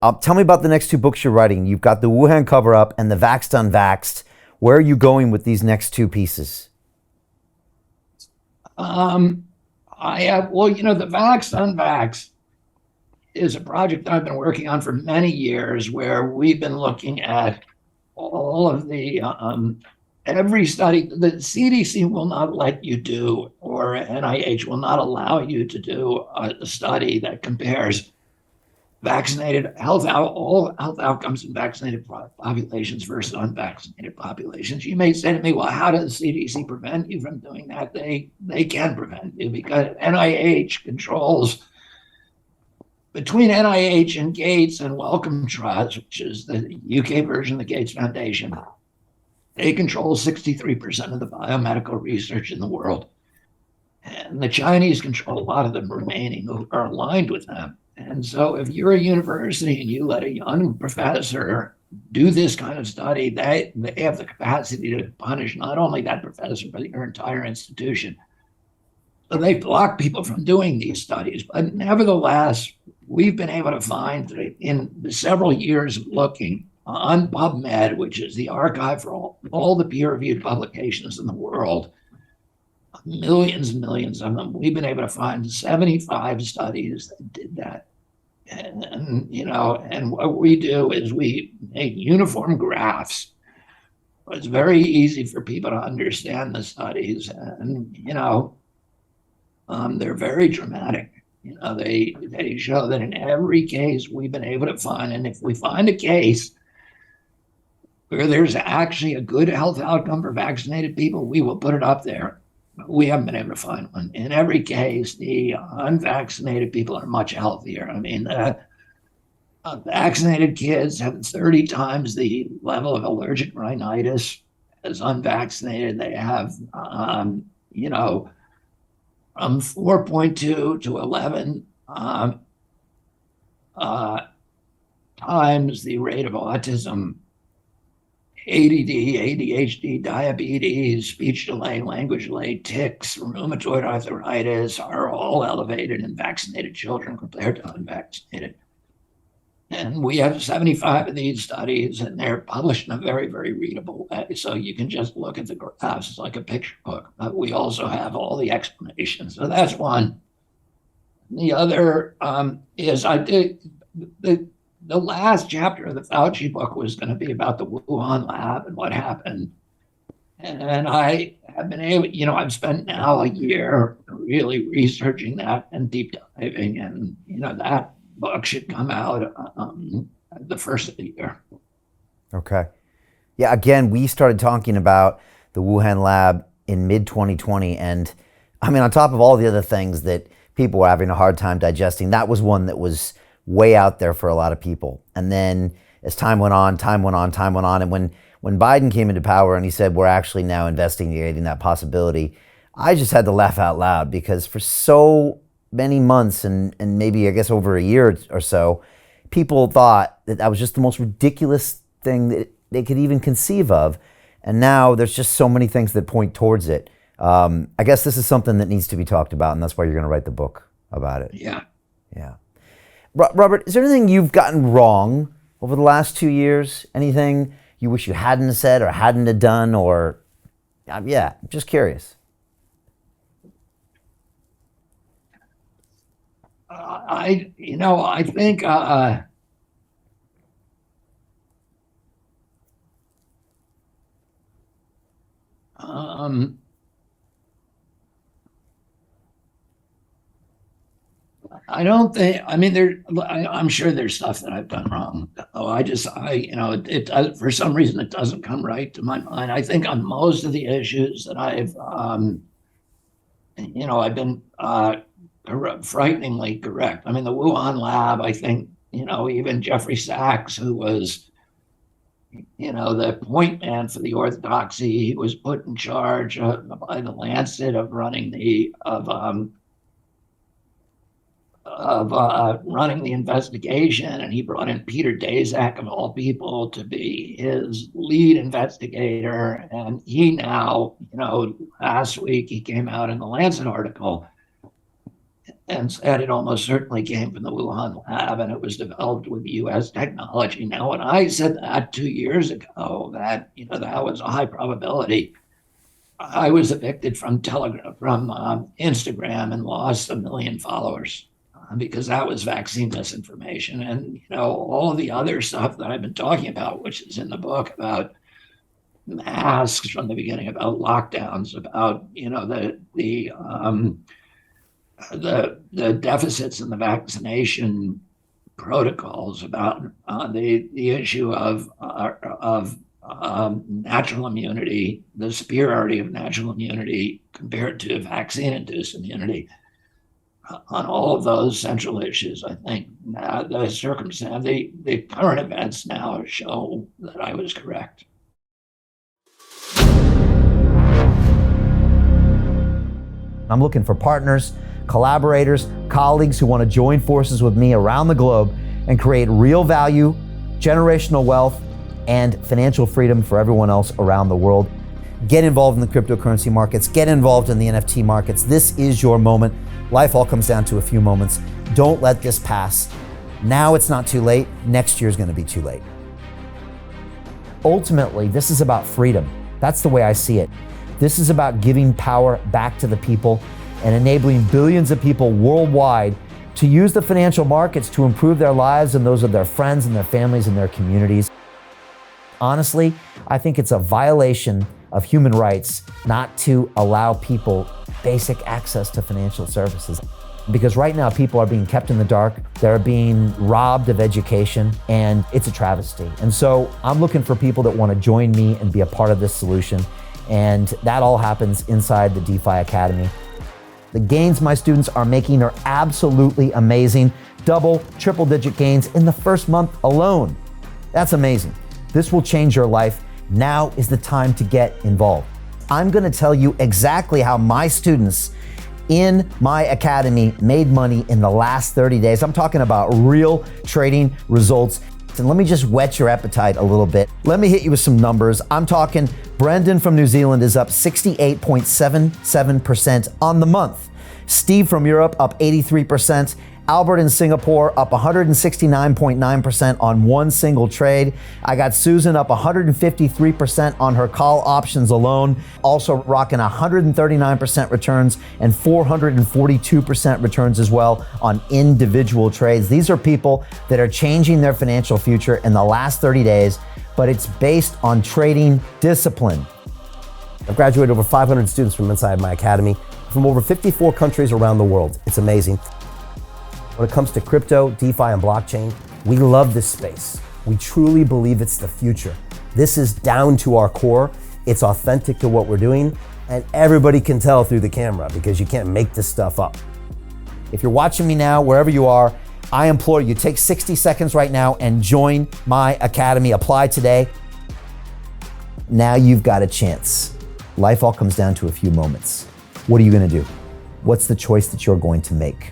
Tell me about the next two books you're writing. You've got the Wuhan cover up and the Vaxxed Unvaxxed. Where are you going with these next two pieces? I have, well, the Vax Unvax is a project that I've been working on for many years where we've been looking at all of the every study. The CDC will not let you do, or NIH will not allow you to do a study that compares vaccinated all health outcomes in vaccinated populations versus unvaccinated populations. You may say to me, well, how does the CDC prevent you from doing that? They can prevent you because NIH controls, between NIH and Gates and Wellcome Trust, which is the UK version of the Gates Foundation, they control 63% of the biomedical research in the world. And the Chinese control a lot of the remaining who are aligned with them. And so if you're a university and you let a young professor do this kind of study, they have the capacity to punish not only that professor, but your entire institution. So they block people from doing these studies. But nevertheless, we've been able to find that in the several years of looking on PubMed, which is the archive for all the peer-reviewed publications in the world, millions and millions of them, we've been able to find 75 studies that did that. And what we do is we make uniform graphs. It's very easy for people to understand the studies, and they're very dramatic. They show that in every case we've been able to find, and if we find a case where there's actually a good health outcome for vaccinated people, we will put it up there. We haven't been able to find one. In every case, the unvaccinated people are much healthier. I mean, vaccinated kids have 30 times the level of allergic rhinitis as unvaccinated. They have, from 4.2 to 11 times the rate of autism, ADD, ADHD, diabetes, speech delay, language delay, tics, rheumatoid arthritis are all elevated in vaccinated children compared to unvaccinated. And we have 75 of these studies, and they're published in a very, very readable way. So you can just look at the graphs. It's like a picture book. But we also have all the explanations. So that's one. The other is I did the last chapter of the Fauci book was going to be about the Wuhan lab and what happened. And I have been able, I've spent now a year really researching that and deep diving. And, that book should come out the first of the year. Okay. Yeah, again, we started talking about the Wuhan lab in mid 2020. And I mean, on top of all the other things that people were having a hard time digesting, that was one that was way out there for a lot of people. And then as time went on. And when Biden came into power and he said, we're actually now investigating that possibility, I just had to laugh out loud because for so many months and maybe I guess over a year or so, people thought that was just the most ridiculous thing that they could even conceive of. And now there's just so many things that point towards it. I guess this is something that needs to be talked about, and that's why you're going to write the book about it. Yeah. Yeah. Robert, is there anything you've gotten wrong over the last 2 years? Anything you wish you hadn't said or hadn't have done? Or, yeah, just curious. I think I don't think. I mean, I'm sure there's stuff that I've done wrong. Oh, it does, for some reason it doesn't come right to my mind. I think on most of the issues that I've been frighteningly correct. I mean, the Wuhan lab. I think even Jeffrey Sachs, who was the point man for the orthodoxy, he was put in charge by the Lancet of running the running the investigation, and he brought in Peter Daszak of all people to be his lead investigator. And he now, last week he came out in the Lancet article and said it almost certainly came from the Wuhan lab and it was developed with US technology. Now, when I said that 2 years ago, that that was a high probability, I was evicted from Telegram, from Instagram, and lost 1 million followers because that was vaccine misinformation. And all of the other stuff that I've been talking about, which is in the book, about masks from the beginning, about lockdowns, about the deficits in the vaccination protocols, about the issue of natural immunity, the superiority of natural immunity compared to vaccine-induced immunity. On all of those central issues, I think the current events now show that I was correct. I'm looking for partners, collaborators, colleagues who want to join forces with me around the globe and create real value, generational wealth, and financial freedom for everyone else around the world. Get involved in the cryptocurrency markets, get involved in the NFT markets. This is your moment. Life all comes down to a few moments. Don't let this pass. Now it's not too late. Next year is going to be too late. Ultimately, this is about freedom. That's the way I see it. This is about giving power back to the people and enabling billions of people worldwide to use the financial markets to improve their lives and those of their friends and their families and their communities. Honestly, I think it's a violation of human rights not to allow people basic access to financial services. Because right now people are being kept in the dark, they're being robbed of education, and it's a travesty. And so I'm looking for people that want to join me and be a part of this solution. And that all happens inside the DeFi Academy. The gains my students are making are absolutely amazing. Double, triple digit gains in the first month alone. That's amazing. This will change your life. Now is the time to get involved. I'm going to tell you exactly how my students in my academy made money in the last 30 days. I'm talking about real trading results. And let me just whet your appetite a little bit. Let me hit you with some numbers. I'm talking Brendan from New Zealand is up 68.77% on the month. Steve from Europe up 83%. Albert in Singapore up 169.9% on one single trade. I got Susan up 153% on her call options alone. Also rocking 139% returns and 442% returns as well on individual trades. These are people that are changing their financial future in the last 30 days, but it's based on trading discipline. I've graduated over 500 students from inside my academy from over 54 countries around the world. It's amazing. When it comes to crypto, DeFi, and blockchain, we love this space. We truly believe it's the future. This is down to our core. It's authentic to what we're doing, and everybody can tell through the camera because you can't make this stuff up. If you're watching me now, wherever you are, I implore you, take 60 seconds right now and join my academy. Apply today. Now you've got a chance. Life all comes down to a few moments. What are you going to do? What's the choice that you're going to make?